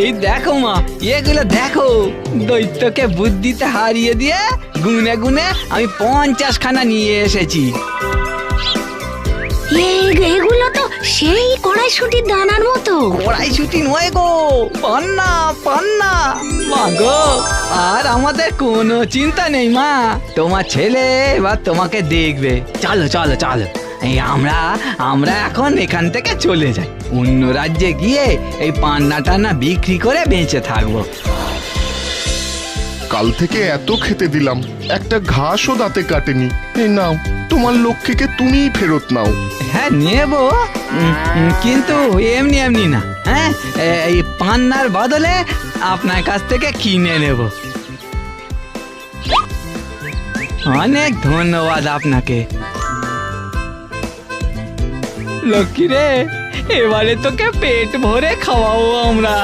এই দেখো মা, এগুলো দেখো, দৈত্যকে বুদ্ধিতে হারিয়ে দিয়ে গুনে গুনে আমি 50খানা নিয়ে এসেছি। এগুলো তো সেই কড়াইশুটির দানার মতো। কড়াইশুঁটি নয় গো, পান্না পান্না। মা গো, আর আমাদের কোনো চিন্তা নেই মা, তোমার ছেলে এবার তোমাকে দেখবে। চলো চলো চলো, এই আমরা এখন এখান থেকে চলে যাই, অন্য রাজ্যে গিয়ে এই পান্না টান্না বিক্রি করে বেঁচে থাকবো। কাল থেকে এত খেতে দিলাম, একটা ঘাসও দাঁতে কাটেনি। এই নাও, তোমার লক্ষ্মীকে তুমিই ফেরত নাও। হ্যাঁ নেব, কিন্তু এমনি এমনি না। হ্যাঁ, এই পান্নার বদলে আপনার কাছ থেকে কিনে নেব। অনেক ধন্যবাদ আপনাকে। লক্ষ্মী রে, এবারে তোকে পেট ভরে খাওয়াবো আমরা।